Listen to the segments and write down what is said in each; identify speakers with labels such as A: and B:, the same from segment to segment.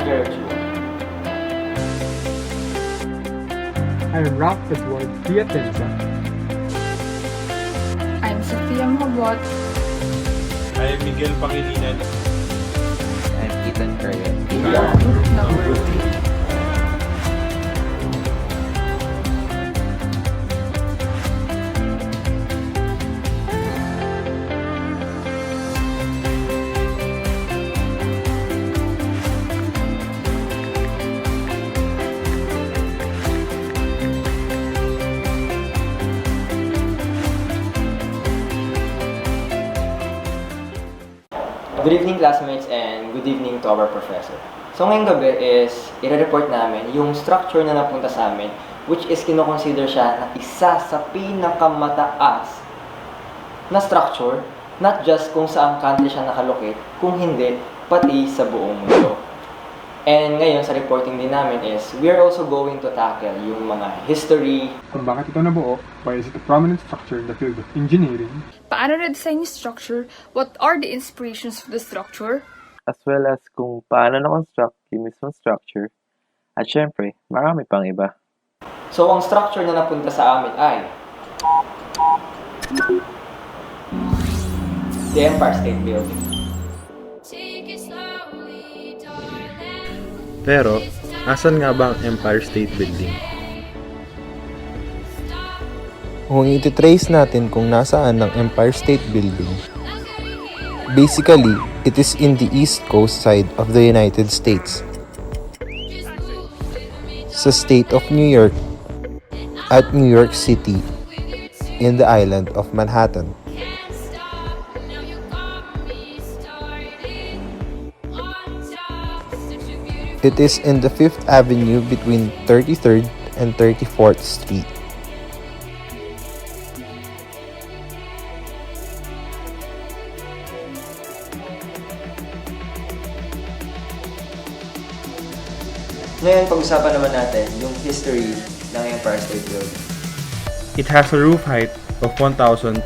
A: care of you.
B: I'm Ralph Edward Piatenza.
C: I'm Sophia Mabot.
D: I am Miguel Pangilinan.
E: I'm Ethan Curran.
C: We are group number 3.
A: Good evening classmates and good evening to our professor. So ngayong gabi is i-report namin yung structure na napunta sa amin, which is kinoconsider siya na isa sa pinakamataas na structure, not just kung saang country siya nakalocate, kung hindi, pati sa buong mundo. And ngayon sa reporting din namin is we are also going to tackle yung mga history.
B: Kung bakit ito nabuo, why is it a prominent structure in the field of engineering?
C: Paano na-design yung structure? What are the inspirations for the structure?
E: As well as kung paano na-construct yung mismong structure. At syempre, marami pang iba.
A: So ang structure na napunta sa amin ay the Empire State Building.
D: Pero, asan nga ba ang Empire State Building?
F: Kung iti-trace natin kung nasaan ang Empire State Building, basically, it is in the east coast side of the United States. Sa state of New York at New York City in the island of Manhattan. It is in the 5th Avenue between 33rd and 34th Street.
A: Ngayon, pag-usapan naman natin yung history ng Empire State Building.
D: It has a roof height of 1,200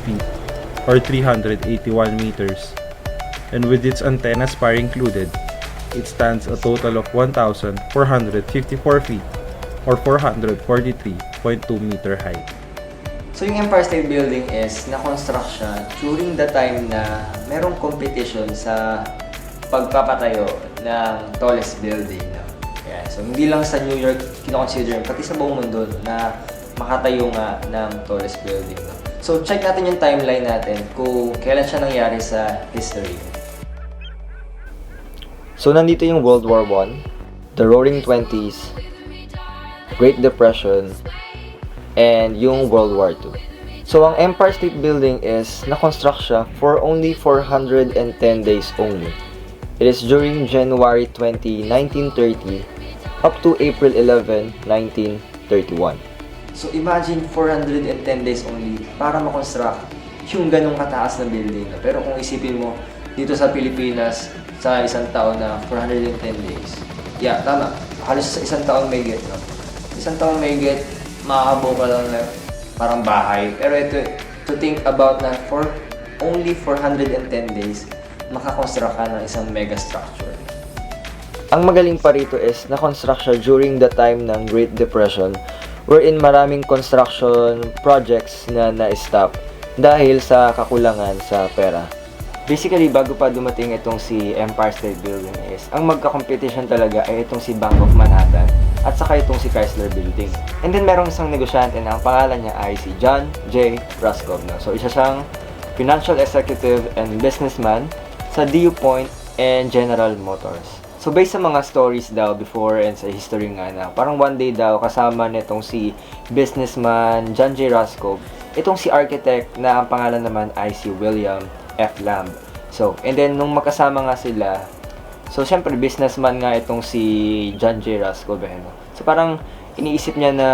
D: feet or 381 meters. And with its antenna spire included, it stands a total of 1,454 feet or 443.2 meter high.
A: So yung Empire State Building is na-construct siya during the time na merong competition sa pagpapatayo ng tallest building. Ayan. So hindi lang sa New York kinoconsider, pati sa buong mundo na makatayo nga ng tallest building. So check natin yung timeline natin kung kailan siya nangyari sa history. So nandito yung World War I, the Roaring Twenties, Great Depression, and yung World War II. So ang Empire State Building is na-construct siya for only 410 days only. It is during January 20, 1930 up to April 11, 1931. So imagine 410 days only para ma-construct yung ganong kataas na building. Pero kung isipin mo, dito sa Pilipinas, sa isang taon na 410 days. Yeah, tama. Halos sa isang taon may get, no? Isang taon may get, makakabo ka lang na parang bahay. Pero ito, to think about na for only 410 days, makakonstruct ka ng isang mega structure. Ang magaling pa rito is na-construct siya during the time ng Great Depression, wherein maraming construction projects na na-stop dahil sa kakulangan sa pera. Basically, bago pa dumating itong si Empire State Building is, ang magka-competition talaga ay itong si Bank of Manhattan at saka itong si Chrysler Building. And then merong isang negosyante na ang pangalan niya ay si John J. Roscoe. So isa siyang financial executive and businessman sa DuPont and General Motors. So based sa mga stories daw before and sa history nga na parang one day daw kasama nitong si businessman John J. Roscoe, itong si architect na ang pangalan naman ay si William F. Lamb. So, and then nung magkasama nga sila, so syempre businessman nga itong si John J. Roscoe. So parang iniisip niya na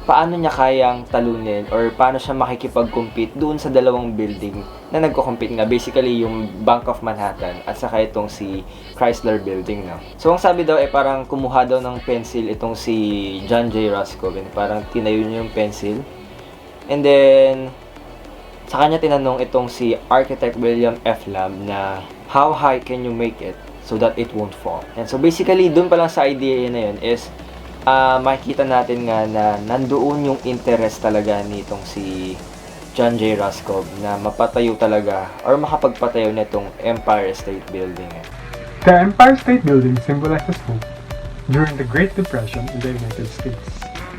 A: paano niya kayang talunin or paano siya makikipag-compete doon sa dalawang building na nagko-compete nga, basically yung Bank of Manhattan at saka itong si Chrysler Building, no? So ang sabi daw ay parang kumuha daw ng pencil itong si John J. Roscoe, parang tinayo niya yung pencil, and then sa kanya tinanong itong si Architect William F. Lamb na how high can you make it so that it won't fall. And so basically, dun pa lang sa idea na yun is makikita natin nga na nandoon yung interest talaga nitong si John J. Roscoe na mapatayo talaga or makapagpatayo nitong Empire State Building.
B: The Empire State Building symbolizes hope during the Great Depression in the United States.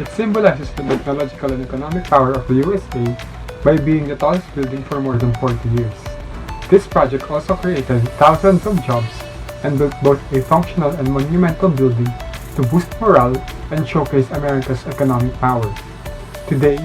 B: It symbolizes the technological and economic power of the USA by being the tallest building for more than 40 years. This project also created thousands of jobs and built both a functional and monumental building to boost morale and showcase America's economic power. Today,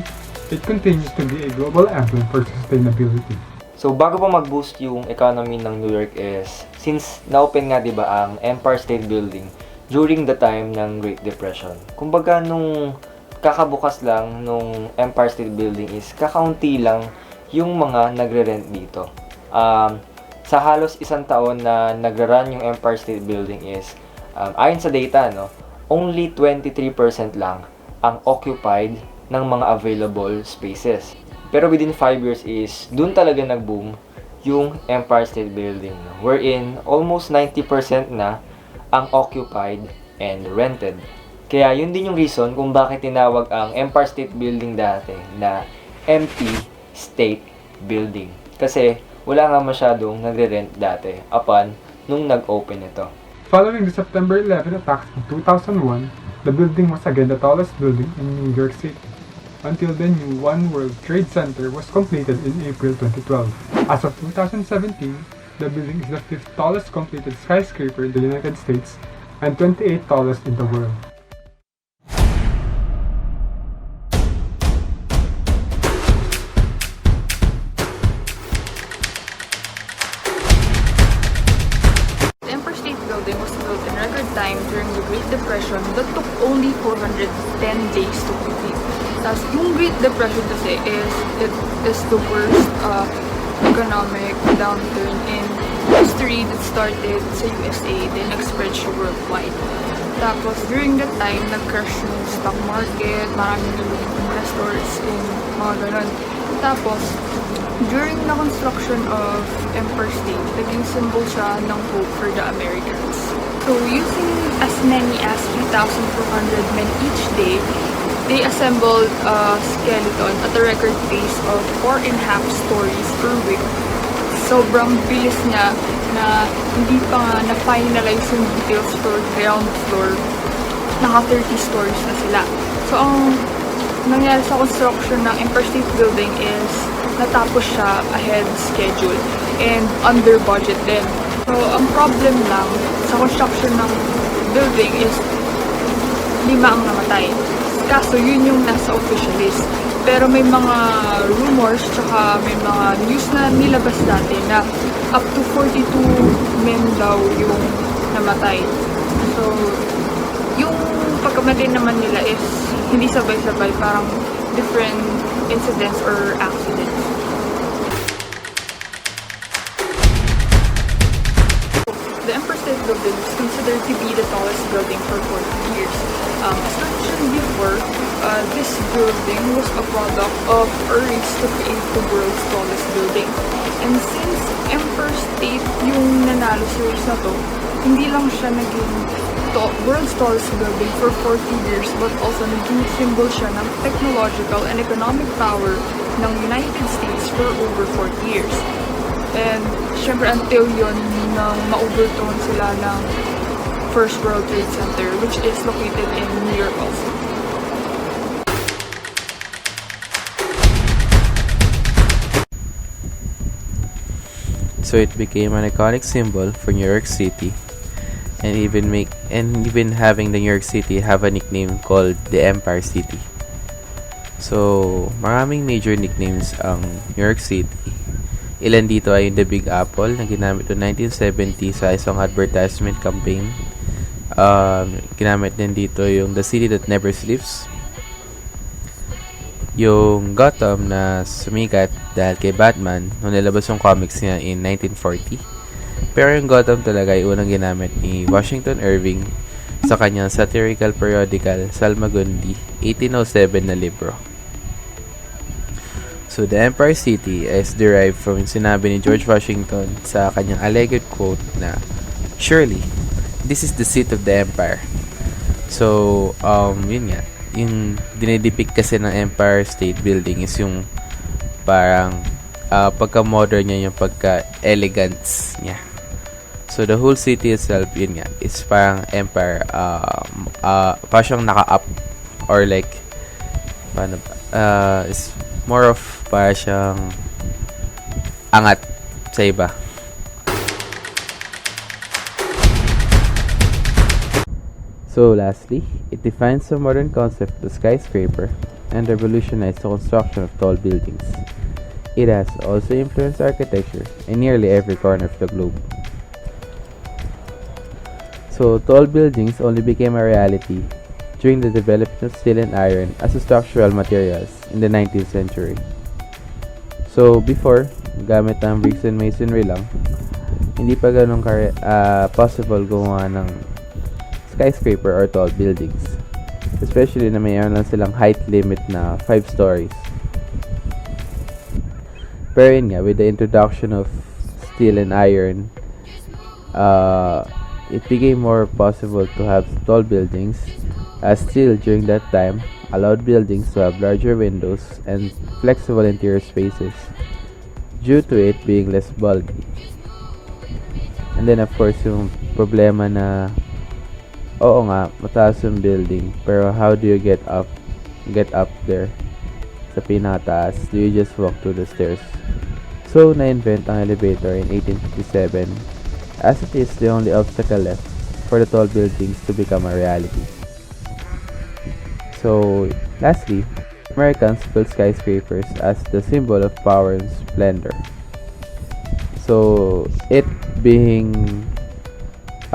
B: it continues to be a global emblem for sustainability.
A: So bago pa mag-boost yung economy ng New York is, since na-open nga 'di ba ang Empire State Building during the time ng Great Depression. Kumbaga nung kakabukas lang nung Empire State Building is kakaunti lang yung mga nagre-rent dito. Sa halos isang taon na nagra-run yung Empire State Building is, ayon sa data, no, only 23% lang ang occupied ng mga available spaces. Pero within 5 years is, dun talaga nag-boom yung Empire State Building, no, wherein almost 90% na ang occupied and rented. Kaya yun din yung reason kung bakit tinawag ang Empire State Building dati na Empty State Building. Kasi wala nga masyadong nagre-rent dati upon nung nag-open ito.
B: Following the September 11 attacks in 2001, the building was again the tallest building in New York City, until the new One World Trade Center was completed in April 2012. As of 2017, the building is the 5th tallest completed skyscraper in the United States and 28th tallest in the world.
C: The Empire State Building was built in record time during the Great Depression that took only 410 days to complete. Tapos yung Great Depression kasi is the worst economic downturn in history that started sa USA, then nag-spread siya worldwide. Tapos during that time, nag-crash yung stock market, maraming investors in mga ganun. Tapos, during the construction of Empire State, naging symbol siya ng hope for the Americans. So, using as many as 3,400 men each day, they assembled a skeleton at a record pace of 4.5 stories per week. Sobrang bilis niya na hindi pa nga na-finalize yung details for ground floor. Naka 30 stories na sila. So, ang nangyari sa construction ng Empire State Building is natapos siya ahead schedule and under budget din. So, ang problem lang sa construction ng building is 5 ang namatay. Kaso, yun yung nasa official list. Pero may mga rumors tsaka may mga news na nilabas dati na up to 42 men daw yung namatay. So, yung pagkamatay naman nila is hindi sabay-sabay, parang different incidents or accidents. The Empire State Building is considered to be the tallest building for 40 years. As mentioned before, this building was a product of a race to create the world's tallest building. And since Empire State yung nanalo sa race na to, hindi lang siya naging world's tallest building for 40 years, but also naging symbol siya ng technological and economic power ng United States for over 40 years. And syempre until yun nang ma-overthrown sila ng First World Trade Center, which is located in New York also.
E: So it became an iconic symbol for New York City, and even having the New York City have a nickname called the Empire City. So, maraming major nicknames ang New York City. Ilan dito ay the Big Apple na ginamit noong 1970 sa isang advertisement campaign. Ginamit din dito yung The City That Never Sleeps. Yung Gotham na sumikat dahil kay Batman nung nilabas yung comics niya in 1940. Pero yung Gotham talaga ay unang ginamit ni Washington Irving sa kanyang satirical periodical Salmagundi 1807 na libro. So, the Empire City is derived from yung sinabi ni George Washington sa kanyang alleged quote na Surely, this is the seat of the empire. So, yun nga. Yung dinidepict kasi ng Empire State Building is yung parang pagka-modern niya, yung pagka-elegance niya. So, the whole city itself, yun nga, is parang empire, parang siyang naka-up or like, paano ba? Is more of parang siyang angat sa iba. So lastly, it defines the modern concept of skyscraper and revolutionized the construction of tall buildings. It has also influenced architecture in nearly every corner of the globe. So tall buildings only became a reality during the development of steel and iron as structural materials in the 19th century. So before, gamit ang bricks and masonry lang, hindi pa ganun possible gumawa ng skyscraper or tall buildings. Especially na mayroon lang silang height limit na 5 stories. Pero yun nga, with the introduction of steel and iron, it became more possible to have tall buildings, as steel during that time allowed buildings to have larger windows and flexible interior spaces due to it being less bulky. And then of course yung problema na oo nga, mataas yung building, pero how do you get up there sa pinakataas? Do you just walk through the stairs? So, na-invent ang elevator in 1857 as it is the only obstacle left for the tall buildings to become a reality. So, lastly, Americans built skyscrapers as the symbol of power and splendor. So, it being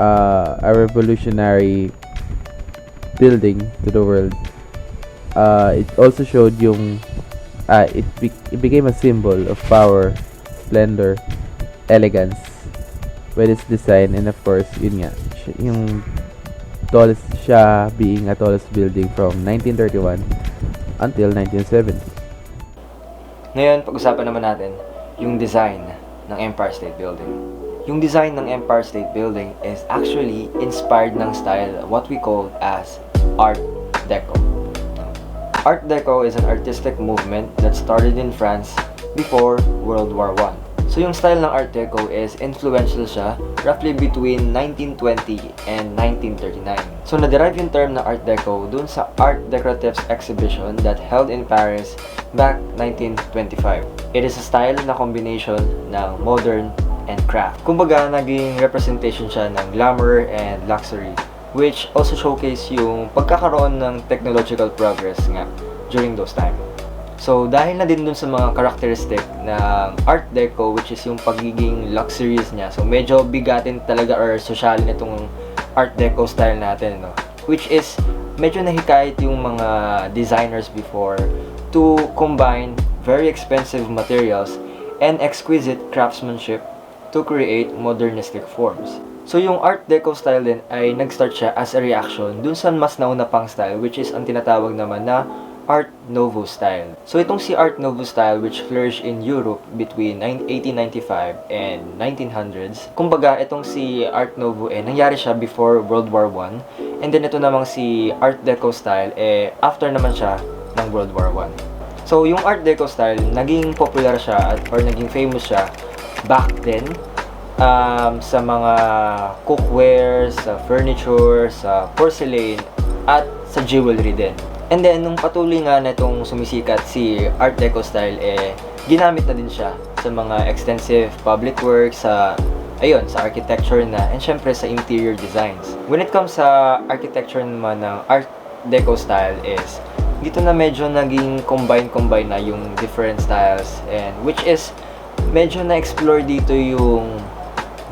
E: a revolutionary building to the world, it also showed yung it became a symbol of power, splendor, elegance with its design, and of course yun nga yung tallest siya being a tallest building from 1931 until 1970.
A: Ngayon, pag-usapan naman natin yung design ng Empire State Building. Yung design ng Empire State Building is actually inspired ng style what we call as Art Deco. Art Deco is an artistic movement that started in France before World War I. So yung style ng Art Deco is influential siya roughly between 1920 and 1939. So na-derive yung term na Art Deco dun sa Art Decoratives exhibition that held in Paris back 1925. It is a style na combination ng modern and craft. Kumbaga, naging representation siya ng glamour and luxury, which also showcase yung pagkakaroon ng technological progress nga during those time. So, dahil na din dun sa mga characteristic ng Art Deco, which is yung pagiging luxurious niya, so medyo bigatin talaga or sosyalin itong Art Deco style natin, no? Which is, medyo nahikayat yung mga designers before to combine very expensive materials and exquisite craftsmanship to create modernistic forms. So yung Art Deco style din ay nag-start siya as a reaction dun sa mas nauna pang style, which is ang tinatawag naman na Art Nouveau style. So itong si Art Nouveau style, which flourished in Europe between 1895 and 1900s. Kumbaga, itong si Art Nouveau nangyari siya before World War I. And then ito namang si Art Deco style after naman siya ng World War I. So yung Art Deco style, naging popular siya or naging famous siya back then sa mga cookware, sa furniture, sa porcelain, at sa jewelry din. And then, nung patuloy nga na itong sumisikat si Art Deco style, ginamit na din siya sa mga extensive public works, sa architecture na, and syempre sa interior designs. When it comes sa architecture naman ng Art Deco style is, dito na medyo naging combine na yung different styles, and which is medyo na-explore dito yung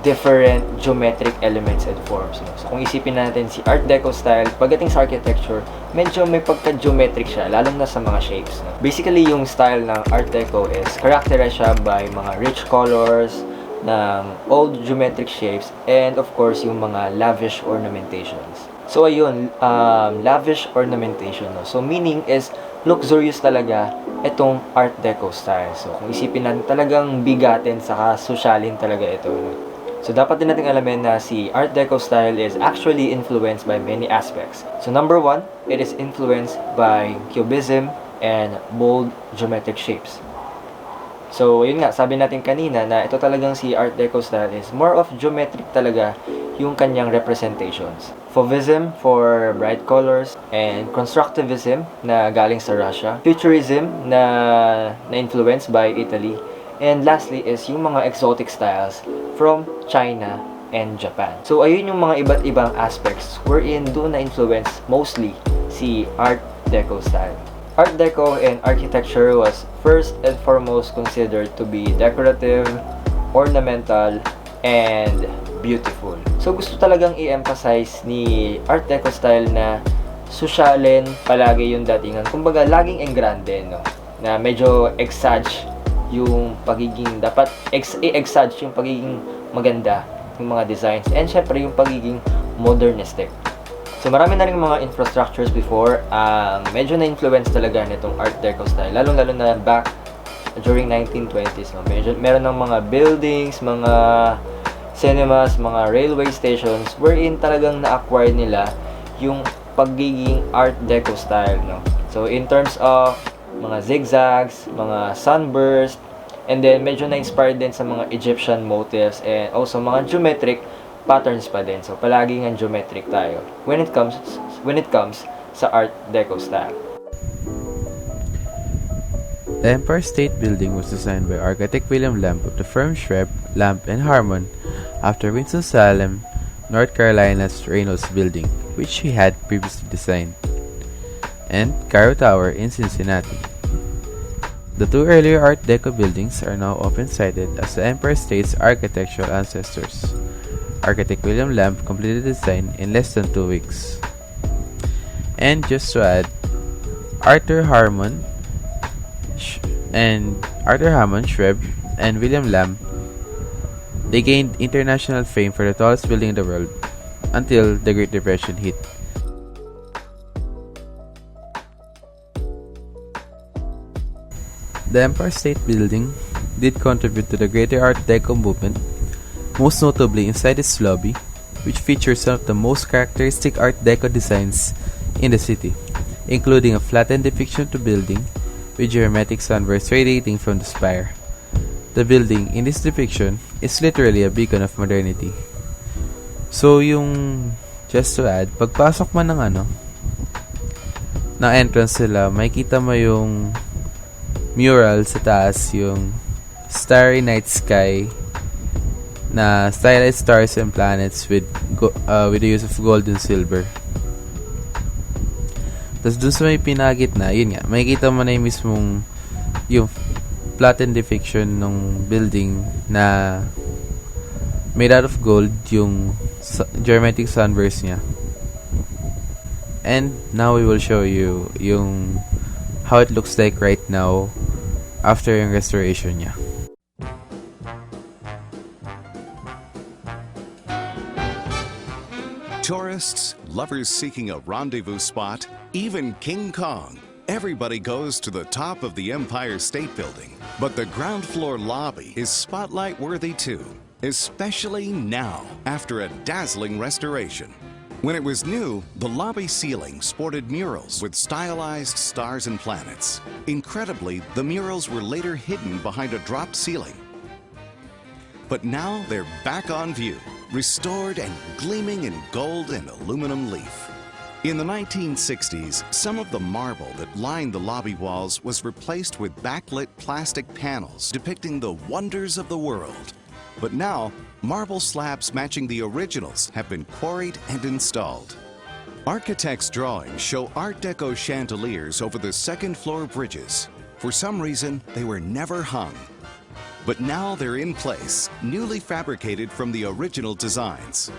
A: different geometric elements and forms. No? So, kung isipin natin si Art Deco style, pagdating sa architecture, medyo may pagka-geometric siya, lalo na sa mga shapes. No? Basically, yung style ng Art Deco is characterized siya by mga rich colors, ng old geometric shapes, and of course, yung mga lavish ornamentations. So, ayun, lavish ornamentation. No? So, meaning is, luxurious talaga itong Art Deco style. So, kung isipin natin talagang bigatin, saka sosyalin talaga ito. No? So dapat din natin alamin na si Art Deco style is actually influenced by many aspects. So number one, it is influenced by Cubism and bold geometric shapes. So yun nga, sabi natin kanina na ito talagang si Art Deco style is more of geometric talaga yung kanyang representations. Fauvism for bright colors, and Constructivism na galing sa Russia, Futurism na influenced by Italy, and lastly is yung mga exotic styles from China and Japan. So ayun yung mga iba't ibang aspects wherein doon na-influence mostly si Art Deco style. Art Deco in architecture was first and foremost considered to be decorative, ornamental, and beautiful. So gusto talagang i-emphasize ni Art Deco style na sosyalin palagi yung datingan. Kumbaga laging engrande, no? Na medyo exage yung pagiging dapat i-exage yung pagiging maganda ng mga designs, and syempre yung pagiging modernistic. So marami na rin mga infrastructures before medyo na-influence talaga nitong Art Deco style, lalo-lalo na back during 1920s, no? Meron ng mga buildings, mga cinemas, mga railway stations wherein talagang na-acquire nila yung pagiging Art Deco style, no? So in terms of mga zigzags, mga sunburst, and then medyo na-inspired din sa mga Egyptian motifs and also mga geometric patterns pa din. So palagi nga geometric tayo when it comes sa Art Deco style.
E: The Empire State Building was designed by architect William Lamb of the firm Shrebb, Lamb and Harmon after Winston-Salem, North Carolina's Reynolds Building, which he had previously designed, and Cairo Tower in Cincinnati. The two earlier Art Deco buildings are now often cited as the Empire State's architectural ancestors. Architect William Lamb completed the design in less than 2 weeks. And just to add, Arthur Harmon, Shrebb, and William Lamb, they gained international fame for the tallest building in the world until the Great Depression hit. The Empire State Building did contribute to the greater Art Deco movement, most notably inside its lobby, which features some of the most characteristic Art Deco designs in the city, including a flattened depiction of the building with geometric sunbursts radiating from the spire. The building in this depiction is literally a beacon of modernity. So just to add, pagpasok man ng entrance nila, makikita mo yung mural sa taas, yung Starry Night Sky na stylized stars and planets with the use of gold and silver. Tapos dun sa may pinagitna, yun nga, makikita mo na yung mismong yung flattened depiction ng building na made out of gold, yung geometric sunburst niya. And now we will show you yung how it looks like right now after yung restoration niya.
G: Tourists, lovers seeking a rendezvous spot, even King Kong. Everybody goes to the top of the Empire State Building, but the ground floor lobby is spotlight worthy too, especially now after a dazzling restoration. When it was new, the lobby ceiling sported murals with stylized stars and planets. Incredibly, the murals were later hidden behind a drop ceiling. But now they're back on view, restored and gleaming in gold and aluminum leaf. In the 1960s, some of the marble that lined the lobby walls was replaced with backlit plastic panels depicting the wonders of the world. But now, marble slabs matching the originals have been quarried and installed. Architects' drawings show Art Deco chandeliers over the second-floor bridges. For some reason, they were never hung. But now they're in place, newly fabricated from the original designs.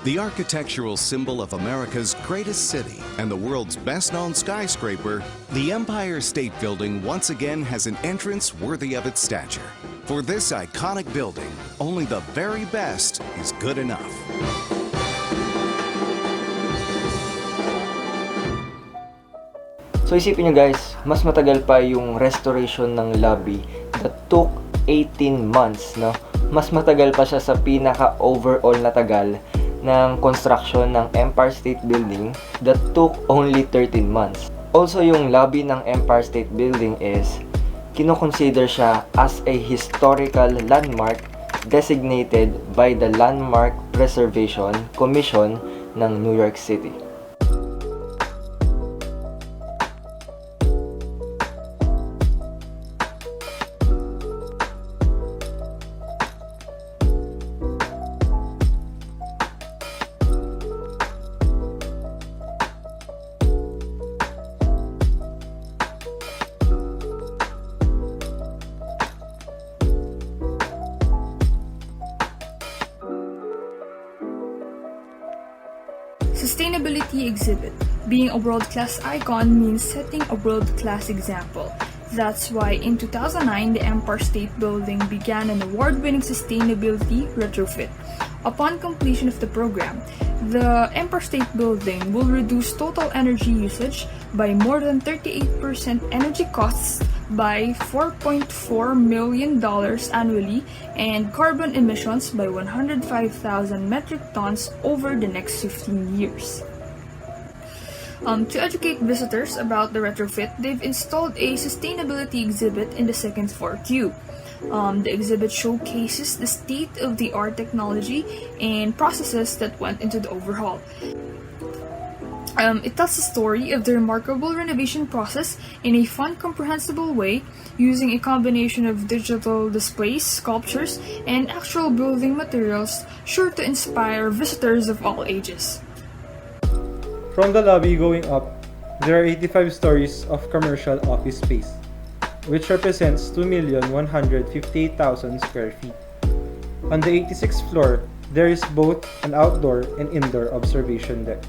G: The architectural symbol of America's greatest city and the world's best-known skyscraper, the Empire State Building once again has an entrance worthy of its stature. For this iconic building, only the very best is good enough.
A: So isipin nyo guys, mas matagal pa yung restoration ng lobby that took 18 months, no? mas matagal pa siya sa pinaka-overall na tagal ng construction ng Empire State Building that took only 13 months. Also, yung lobby ng Empire State Building is kinoconsider siya as a historical landmark designated by the Landmark Preservation Commission ng New York City.
C: Sustainability exhibit. Being a world-class icon means setting a world-class example. That's why in 2009, the Empire State Building began an award-winning sustainability retrofit. Upon completion of the program, the Empire State Building will reduce total energy usage by more than 38%, energy costs by $4.4 million annually, and carbon emissions by 105,000 metric tons over the next 15 years. To educate visitors about the retrofit, they've installed a sustainability exhibit in the second floor queue. The exhibit showcases the state-of-the-art technology and processes that went into the overhaul. It tells the story of the remarkable renovation process in a fun, comprehensible way, using a combination of digital displays, sculptures, and actual building materials, sure to inspire visitors of all ages.
D: From the lobby going up, there are 85 stories of commercial office space, which represents 2,158,000 square feet. On the 86th floor, there is both an outdoor and indoor observation deck.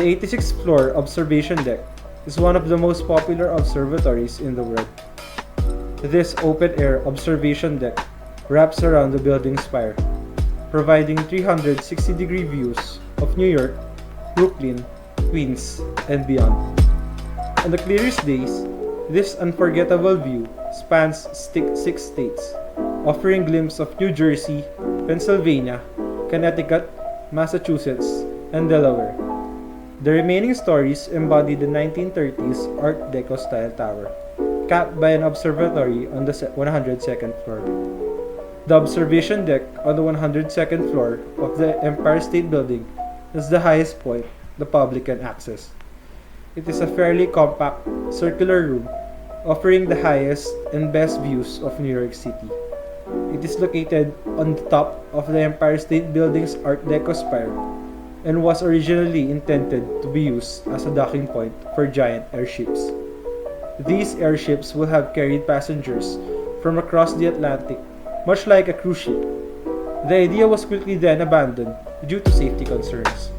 D: The 86th floor observation deck is one of the most popular observatories in the world. This open-air observation deck wraps around the building's spire, providing 360-degree views of New York, Brooklyn, Queens, and beyond. On the clearest days, this unforgettable view spans 6 states, offering a glimpse of New Jersey, Pennsylvania, Connecticut, Massachusetts, and Delaware. The remaining stories embody the 1930s Art Deco style tower, capped by an observatory on the 102nd floor. The observation deck on the 102nd floor of the Empire State Building is the highest point the public can access. It is a fairly compact, circular room, offering the highest and best views of New York City. It is located on the top of the Empire State Building's Art Deco spire, and was originally intended to be used as a docking point for giant airships. These airships will have carried passengers from across the Atlantic, much like a cruise ship. The idea was quickly then abandoned due to safety concerns.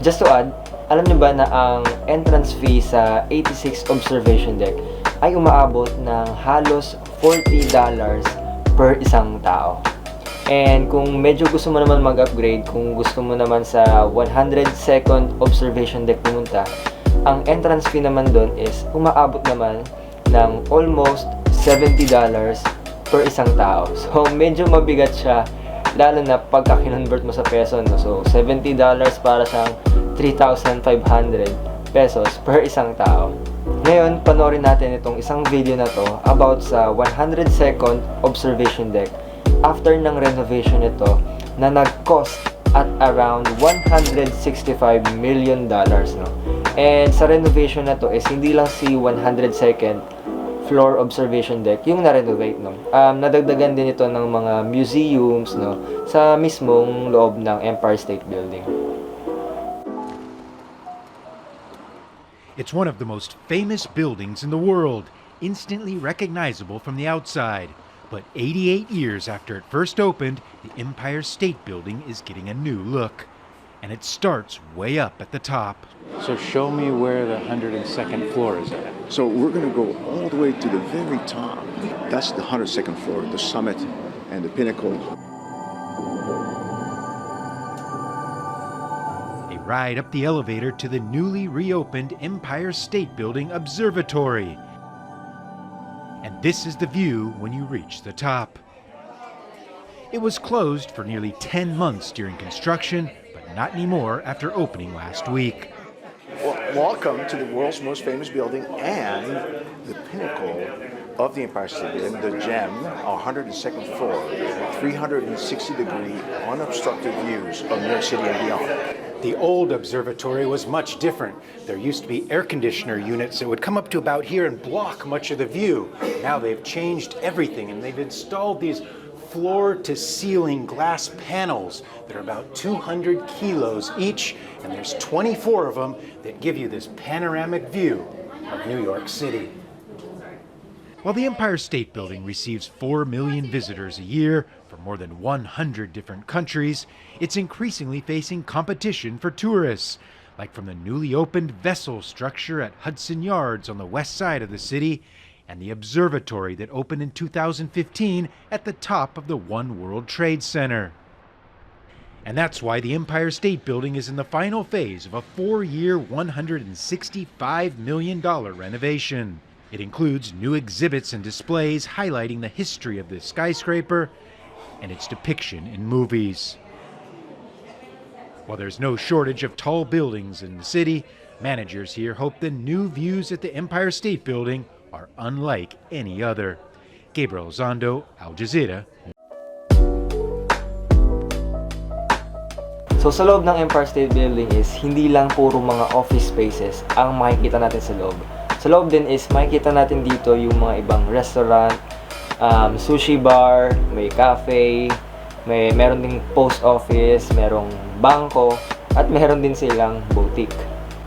A: Just to add, alam niyo ba na ang entrance fee sa 86 observation deck ay umaabot ng halos $40 per isang tao. And kung medyo gusto mo naman mag-upgrade, kung gusto mo naman sa 102nd observation deck pumunta, ang entrance fee naman doon is umaabot naman ng almost $70 per isang tao. So medyo mabigat siya, lalo na pagka kinonvert mo sa peso, no? So $70 para siyang 3,500 pesos per isang tao. Ngayon, panoorin natin itong isang video na to about sa 102nd observation deck after ng renovation nito na nag-cost at around $165 million, no? And sa renovation na to is hindi lang si 102nd floor observation deck yung na-renovate, no? Nadagdagan din ito ng mga museums, no, sa mismong loob ng Empire State Building.
H: It's one of the most famous buildings in the world, instantly recognizable from the outside. But 88 years after it first opened, the Empire State Building is getting a new look. and it starts way up at the top.
I: So show me where the 102nd floor is at.
J: So we're going to go all the way to the very top. That's the 102nd floor, the summit and the pinnacle.
H: They ride up the elevator to the newly reopened Empire State Building Observatory. And this is the view when you reach the top. It was closed for nearly 10 months during construction, but not anymore after opening last week.
J: Welcome to the world's most famous building and the pinnacle of the Empire State Building, the gem, 102nd floor, 360-degree unobstructed views of New York City and beyond.
K: The old observatory was much different. There used to be air conditioner units that would come up to about here and block much of the view. Now they've changed everything and they've installed these floor-to-ceiling glass panels that are about 200 kilos each, and there's 24 of them that give you this panoramic view of New York City.
H: While the Empire State Building receives 4 million visitors a year from more than 100 different countries, it's increasingly facing competition for tourists, like from the newly opened vessel structure at Hudson Yards on the west side of the city, and the observatory that opened in 2015 at the top of the One World Trade Center. And that's why the Empire State Building is in the final phase of a 4-year, $165 million renovation. It includes new exhibits and displays highlighting the history of the skyscraper and its depiction in movies. While there's no shortage of tall buildings in the city, managers here hope the new views at the Empire State Building are unlike any other. Gabriel Zondo, Al Jazeera.
A: So sa loob ng Empire State Building is hindi lang puro mga office spaces ang makikita natin sa loob. Sa loob din is makikita natin dito yung mga ibang restaurant, sushi bar, may cafe, meron ding post office, merong bangko, at meron din silang boutique.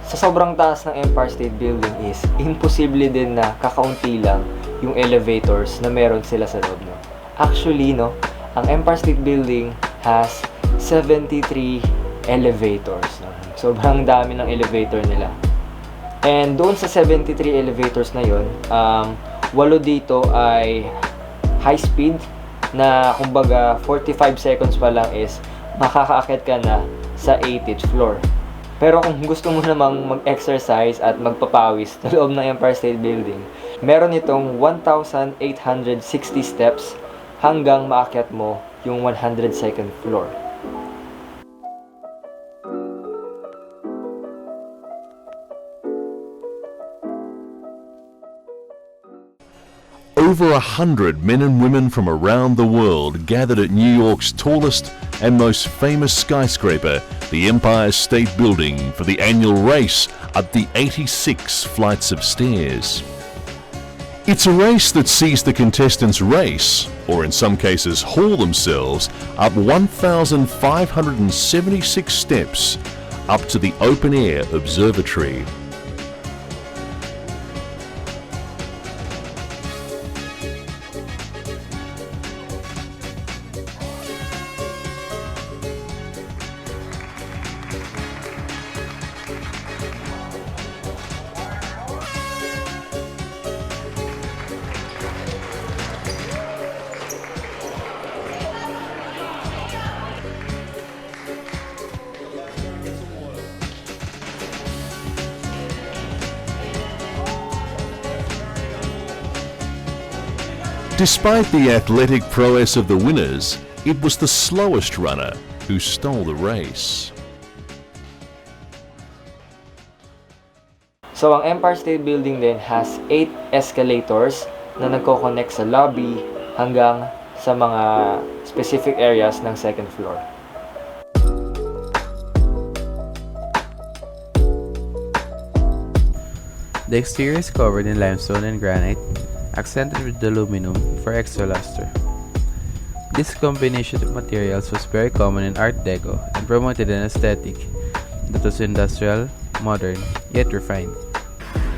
A: Sa sobrang taas ng Empire State Building is imposible din na kakaunti lang yung elevators na meron sila sa loob, no? Actually, no, ang Empire State Building has 73 elevators, no? Sobrang dami ng elevator nila. And doon sa 73 elevators na yon, 8 dito ay high speed na kumbaga 45 seconds pa lang is makakaakit ka na sa 80th floor. Pero kung gusto mo namang mag-exercise at magpapawis sa loob ng Empire State Building, meron itong 1,860 steps hanggang maakyat mo yung 102nd floor.
L: Over 100 men and women from around the world gathered at New York's tallest and most famous skyscraper, the Empire State Building, for the annual race up the 86 flights of stairs. It's a race that sees the contestants race, or in some cases haul themselves, up 1,576 steps up to the open-air observatory. Despite the athletic prowess of the winners, it was the slowest runner who stole the race.
A: So ang Empire State Building din has 8 escalators na nagko-connect sa lobby hanggang sa mga specific areas ng second floor.
E: The exterior is covered in limestone and granite, accented with aluminum for extra luster. This combination of materials was very common in Art Deco and promoted an aesthetic that was industrial, modern, yet refined.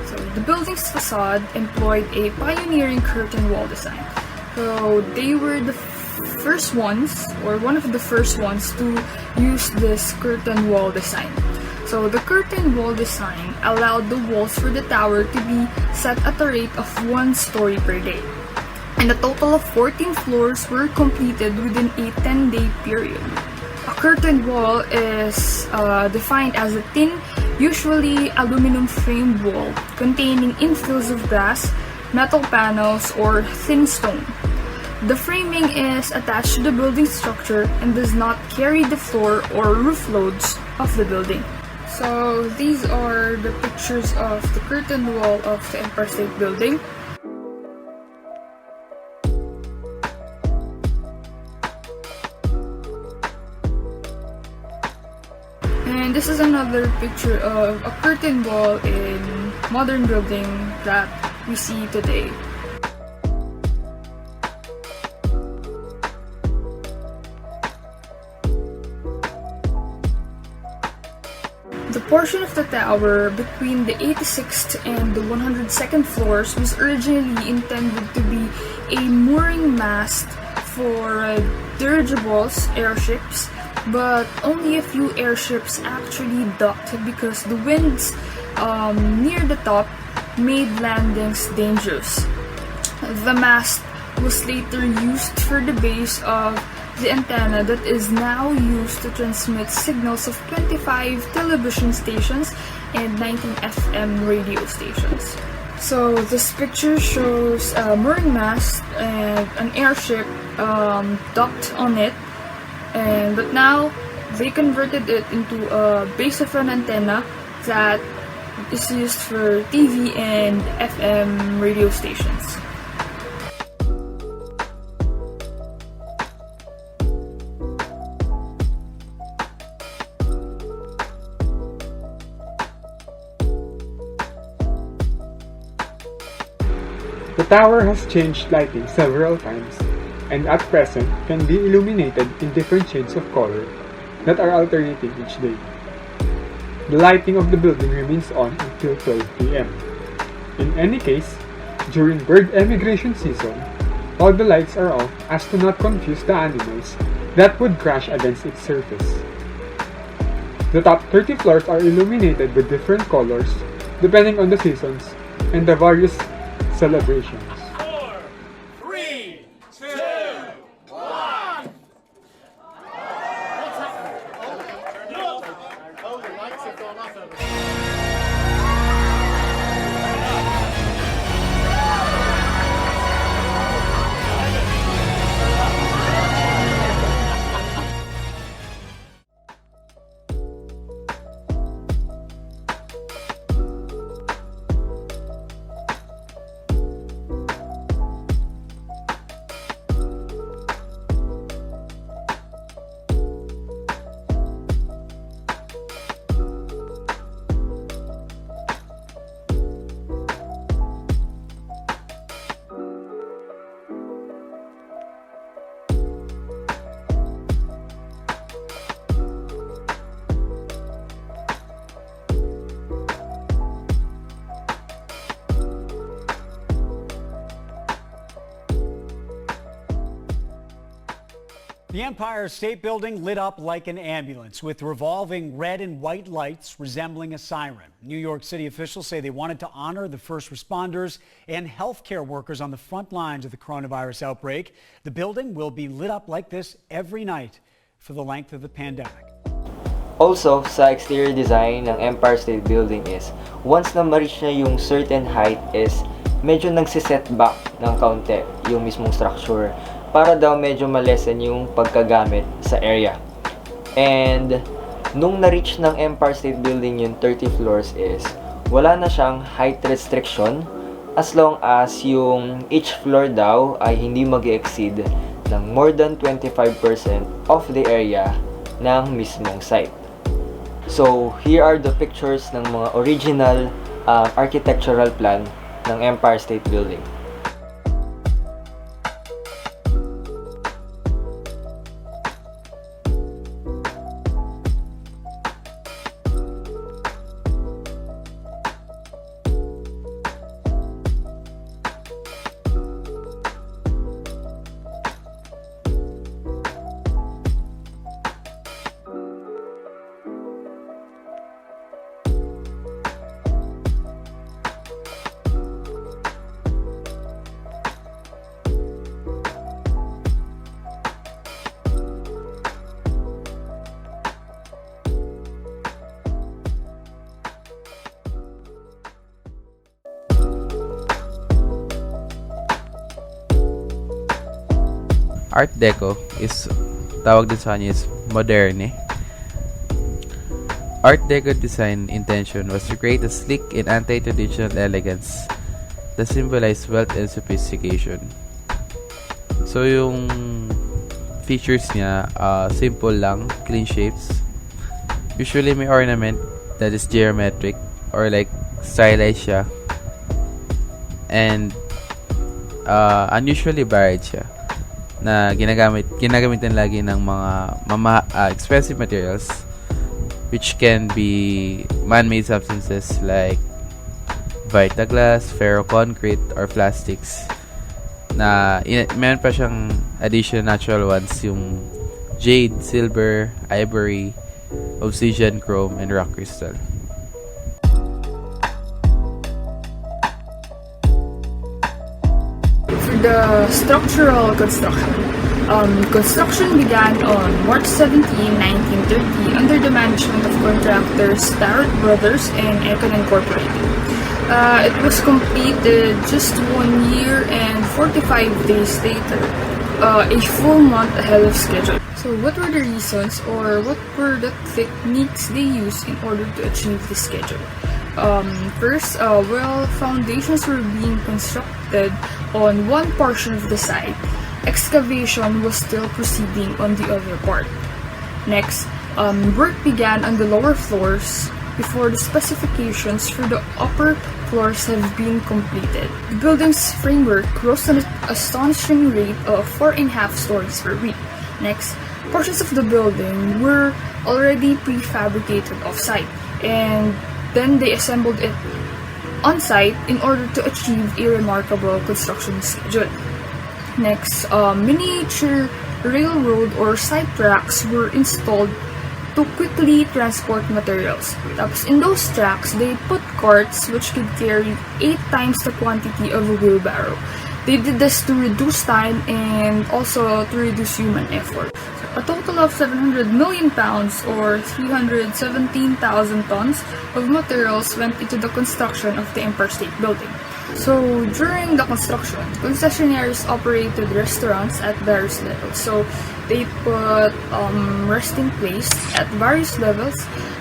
C: So the building's facade employed a pioneering curtain wall design. So they were the first ones, or one of the first ones, to use this curtain wall design. So the curtain wall design allowed the walls for the tower to be set at a rate of 1 story per day. And a total of 14 floors were completed within a 10-day period. A curtain wall is defined as a thin, usually aluminum framed wall containing infills of glass, metal panels, or thin stone. The framing is attached to the building structure and does not carry the floor or roof loads of the building. So these are the pictures of the curtain wall of the Empire State Building. And this is another picture of a curtain wall in modern building that we see today. The portion of the tower between the 86th and the 102nd floors was originally intended to be a mooring mast for dirigibles, airships, but only a few airships actually docked because the winds near the top made landings dangerous. The mast was later used for the base of the antenna that is now used to transmit signals of 25 television stations and 19 FM radio stations. So this picture shows a mooring mast and an airship docked on it, but now they converted it into a base of an antenna that is used for TV and FM radio stations.
B: The tower has changed lighting several times, and at present can be illuminated in different shades of color that are alternating each day. The lighting of the building remains on until 12 p.m. In any case, during bird emigration season, all the lights are off as to not confuse the animals that would crash against its surface. The top 30 floors are illuminated with different colors depending on the seasons and the various celebrations.
M: 4, 3, 2, 1. What's happening? Oh, the lights have gone off over there.
N: The Empire State Building lit up like an ambulance with revolving red and white lights resembling a siren. New York City officials say they wanted to honor the first responders and healthcare workers on the front lines of the coronavirus outbreak. The building will be lit up like this every night for the length of the pandemic.
A: Also, sa exterior design ng Empire State Building is, once na ma-reach na yung certain height is, medyo nagsiset back ng kaunti yung mismong structure para daw medyo malesen yung pagkagamit sa area. And nung na-reach ng Empire State Building yung 30 floors is, wala na siyang height restriction as long as yung each floor daw ay hindi mag-exceed ng more than 25% of the area ng mismong site. So, here are the pictures ng mga original architectural plan ng Empire State Building.
E: Art Deco is tawag din sa kanya is moderne. Art Deco design intention was to create a sleek and anti-traditional elegance that symbolized wealth and sophistication. So yung features niya, simple lang, clean shapes. Usually may ornament that is geometric or like stylized siya. And unusually varied siya. Na ginagamitan lagi ng mga expensive materials, which can be man-made substances like Vitaglass, ferroconcrete, or plastics. Na meron pa siyang additional natural ones, yung jade, silver, ivory, obsidian, chrome, and rock crystal.
C: For the structural construction, construction began on March 17, 1930 under the management of contractors Barrett Brothers and Econ Incorporated. It was completed just 1 year and 45 days later, a full month ahead of schedule. So what were the reasons or what were the techniques they used in order to achieve this schedule? First, foundations were being constructed on one portion of the site. Excavation was still proceeding on the other part. Next, work began on the lower floors before the specifications for the upper floors have been completed. The building's framework rose at an astonishing rate of 4.5 stories per week. Next, portions of the building were already prefabricated off-site, and then they assembled it on-site in order to achieve a remarkable construction schedule. Next, miniature railroad or side tracks were installed to quickly transport materials. Tapos in those tracks, they put carts which could carry 8 times the quantity of a wheelbarrow. They did this to reduce time and also to reduce human effort. A total of 700 million pounds or 317,000 tons of materials went into the construction of the Empire State Building. So during the construction, concessionaires operated restaurants at various levels. So they put resting place at various levels,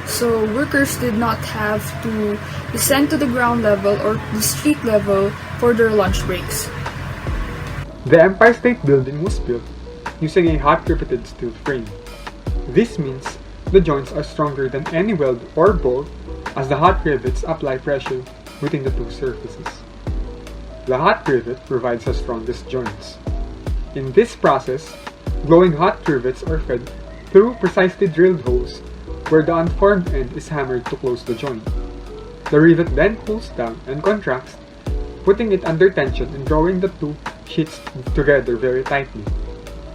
C: so workers did not have to descend to the ground level or the street level for their lunch breaks.
B: The Empire State Building was built using a hot riveted steel frame. This means the joints are stronger than any weld or bolt as the hot rivets apply pressure within the two surfaces. The hot rivet provides the strongest joints. In this process, glowing hot rivets are fed through precisely drilled holes where the unformed end is hammered to close the joint. The rivet then cools down and contracts, putting it under tension and drawing the two sheets together very tightly.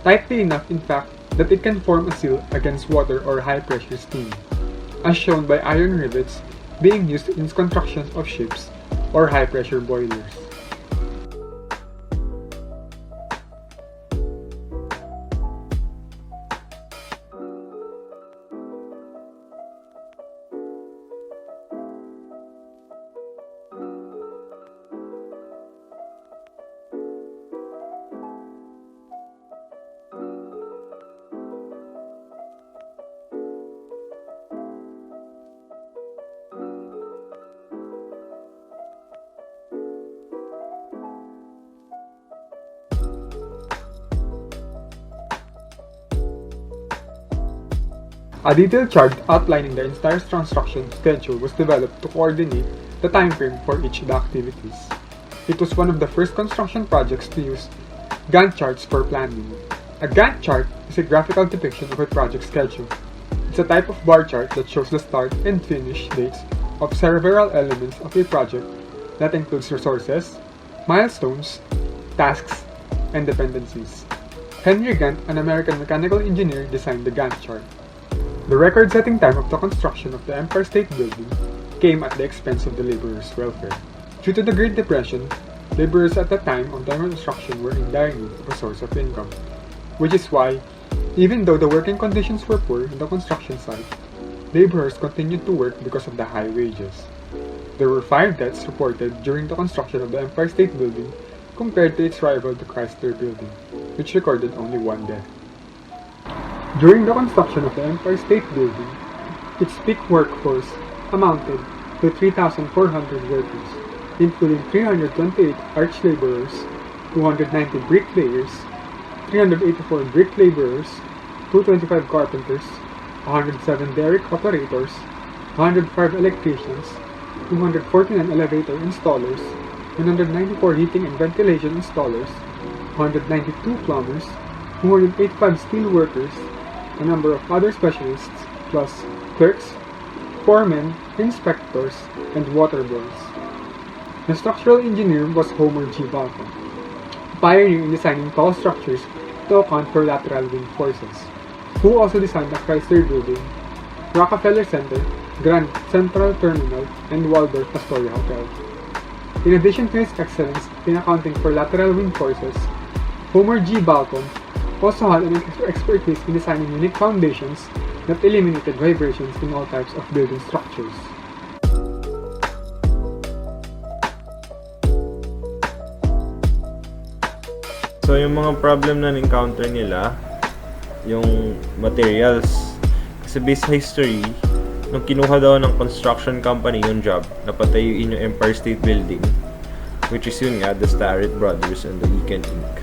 B: Tightly enough, in fact, that it can form a seal against water or high-pressure steam, as shown by iron rivets being used in construction of ships or high-pressure boilers. A detailed chart outlining the entire construction schedule was developed to coordinate the time frame for each of the activities. It was one of the first construction projects to use Gantt charts for planning. A Gantt chart is a graphical depiction of a project schedule. It's a type of bar chart that shows the start and finish dates of several elements of a project that includes resources, milestones, tasks, and dependencies. Henry Gantt, an American mechanical engineer, designed the Gantt chart. The record-setting time of the construction of the Empire State Building came at the expense of the laborers' welfare. Due to the Great Depression, laborers at the time of the construction were in dire need of a source of income, which is why, even though the working conditions were poor in the construction site, laborers continued to work because of the high wages. There were 5 deaths reported during the construction of the Empire State Building, compared to its rival, the Chrysler Building, which recorded only one death. During the construction of the Empire State Building, its peak workforce amounted to 3,400 workers, including 328 arch laborers, 290 bricklayers, 384 brick laborers, 225 carpenters, 107 derrick operators, 105 electricians, 249 elevator installers, 194 heating and ventilation installers, 192 plumbers, 285 steel workers, a number of other specialists, plus clerks, foremen, inspectors, and water boys. The structural engineer was Homer G. Balcon, a pioneer in designing tall structures to account for lateral wind forces, who also designed the Chrysler Building, Rockefeller Center, Grand Central Terminal, and Waldorf Astoria Hotel. In addition to his excellence in accounting for lateral wind forces, Homer G. Balcon also had an expertise in designing unique foundations that eliminated vibrations in all types of building structures.
D: So yung mga problem na encounter nila, yung materials. Kasi based sa history, nung kinuha daw ng construction company yung job na patayuin yung Empire State Building, which is yun nga, the Starrett Brothers and the Eakin Inc.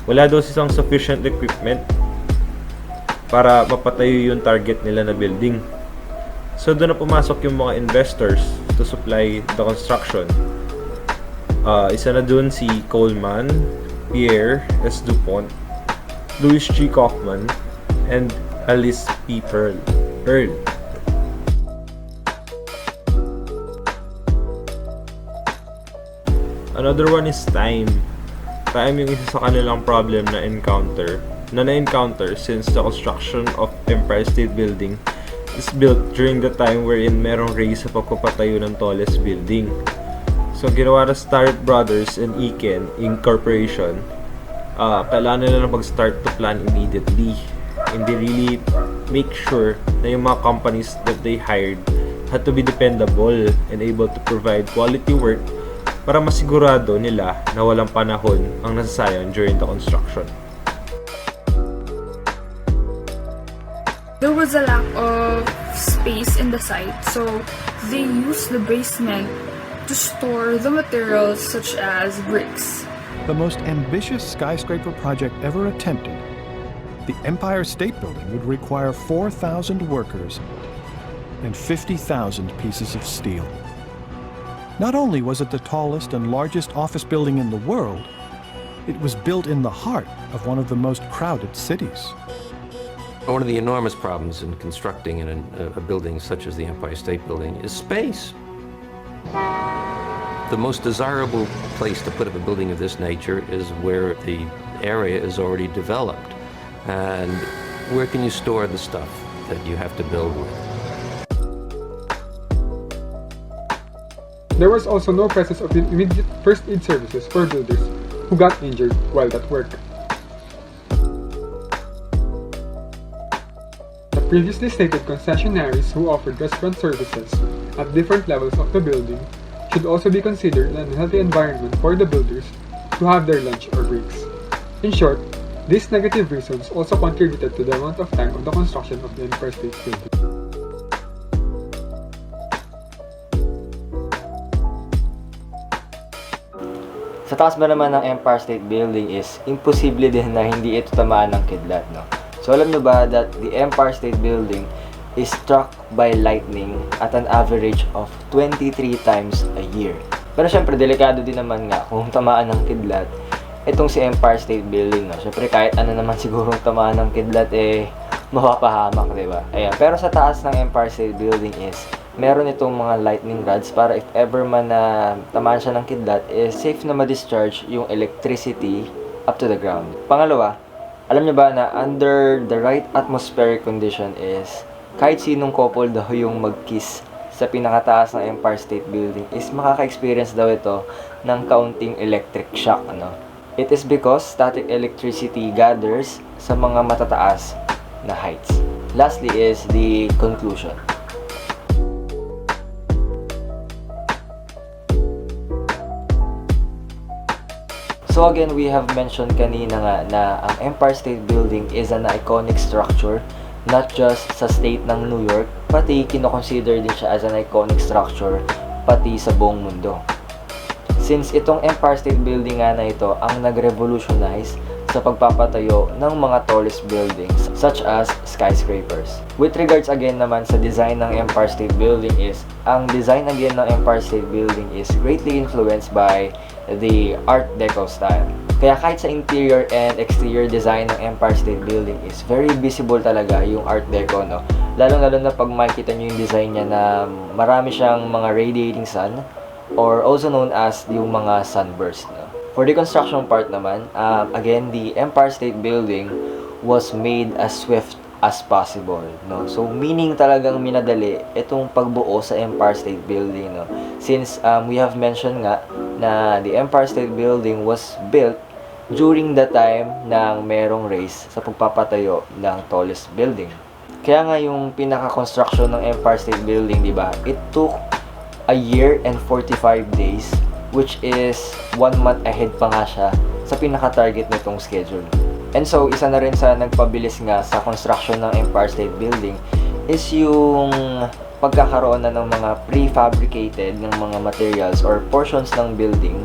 D: Wala daw silang sufficient equipment para mapatayo yung target nila na building. So doon na pumasok yung mga investors to supply the construction. Isa na doon si Coleman, Pierre S. DuPont, Louis G. Kaufman, and Alice P. Earl. Another one is time. Time yung isa sa kanilang problem na na-encounter since the construction of Empire State Building is built during the time wherein merong race sa pagpapatayo ng tallest building. So ginawa na Starrett Brothers and Eakin Incorporation, kailangan nila na mag-start to plan immediately, and they really make sure na yung mga companies that they hired had to be dependable and able to provide quality work para masigurado nila na walang panahon ang nasasayang during the construction.
C: There was a lack of space in the site, so they used the basement to store the materials such as bricks.
O: The most ambitious skyscraper project ever attempted, the Empire State Building would require 4,000 workers and 50,000 pieces of steel. Not only was it the tallest and largest office building in the world, it was built in the heart of one of the most crowded cities.
P: One of the enormous problems in constructing a building such as the Empire State Building is space. The most desirable place to put up a building of this nature is where the area is already developed. And where can you store the stuff that you have to build with?
B: There was also no presence of immediate first aid services for builders who got injured while at work. The previously stated concessionaires who offered restaurant services at different levels of the building should also be considered an unhealthy environment for the builders to have their lunch or breaks. In short, these negative reasons also contributed to the amount of time of the construction of the Empire State Building.
A: Sa taas ba naman ng Empire State Building is imposible din na hindi ito tamaan ng kidlat, no? So alam nyo ba that the Empire State Building is struck by lightning at an average of 23 times a year. Pero syempre, delikado din naman nga kung tamaan ng kidlat itong si Empire State Building, no? Syempre, kahit ano naman siguro tamaan ng kidlat, mapapahamak, diba? Ayan. Pero sa taas ng Empire State Building is meron itong mga lightning rods para if ever man na tamaan siya ng kidlat, safe na ma-discharge yung electricity up to the ground. Pangalawa, alam niyo ba na under the right atmospheric condition is kahit sinong couple daw yung mag-kiss sa pinakataas ng Empire State Building is makaka-experience daw ito ng kaunting electric shock, ano? It is because static electricity gathers sa mga matataas na heights. Lastly is the conclusion. So again, we have mentioned kanina nga na ang Empire State Building is an iconic structure, not just sa state ng New York, pati kinoconsider din siya as an iconic structure pati sa buong mundo. Since itong Empire State Building nga na ito ang nag-revolutionize sa pagpapatayo ng mga tallest buildings such as skyscrapers. With regards again naman sa design ng Empire State Building is, ang design again ng Empire State Building is greatly influenced by the Art Deco style. Kaya kahit sa interior and exterior design ng Empire State Building is very visible talaga yung Art Deco, no? Lalo-lalo na pag makikita nyo yung design niya na marami siyang mga radiating sun or also known as yung mga sunburst, no? For the construction part naman, again, the Empire State Building was made as swift as possible, no? So meaning talagang minadali itong pagbuo sa Empire State Building, no? Since we have mentioned nga na the Empire State Building was built during the time ng merong race sa pagpapatayo ng tallest building. Kaya nga yung pinaka-construction ng Empire State Building, di ba? It took a year and 45 days, which is 1 month ahead pa nga siya sa pinaka-target nitong schedule. And so, isa na rin sa nagpabilis nga sa construction ng Empire State Building is yung pagkakaroon na ng mga prefabricated ng mga materials or portions ng building.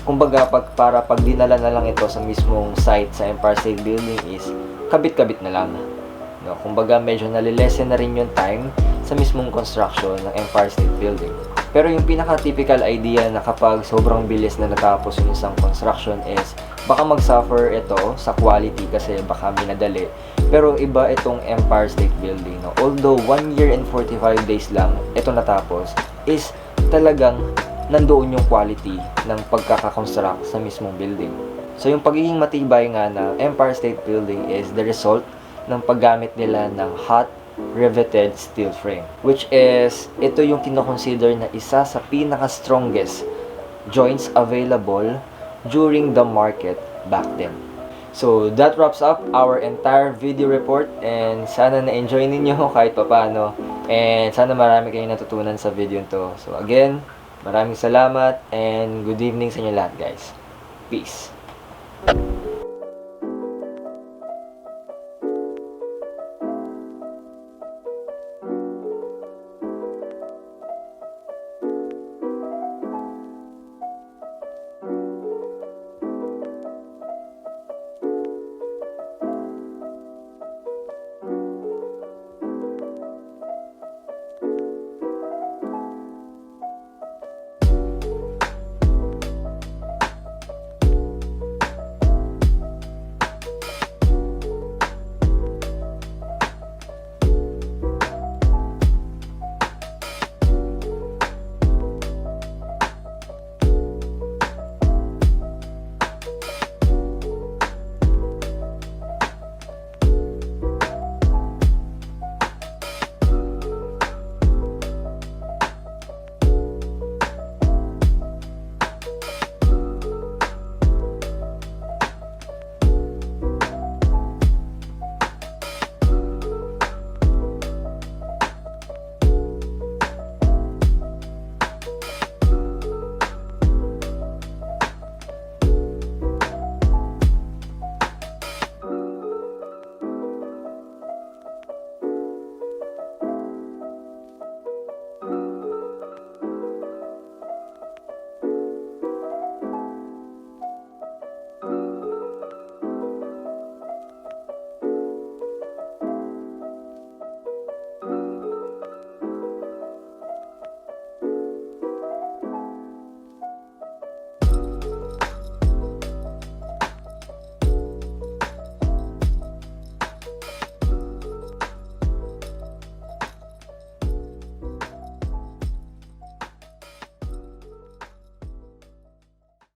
A: Kumbaga, para pag dinala na lang ito sa mismong site sa Empire State Building is kabit-kabit na lang. No? Kumbaga, medyo nalilesen na rin yung time sa mismong construction ng Empire State Building. Pero yung pinaka-typical idea na kapag sobrang bilis na natapos yung isang construction is baka mag-suffer ito sa quality kasi baka minadali. Pero iba itong Empire State Building. No? Although 1 year and 45 days lang ito natapos, is talagang nandoon yung quality ng pagkakakonstruct sa mismong building. So yung pagiging matibay nga ng Empire State Building is the result ng paggamit nila ng hot riveted steel frame, which is ito yung kinoconsider na isa sa pinaka-strongest joints available during the market back then. So that wraps up our entire video report, and sana na-enjoy ninyo kahit papaano, and sana marami kayong natutunan sa video to. So again, maraming salamat and good evening sa inyo lahat, guys. Peace.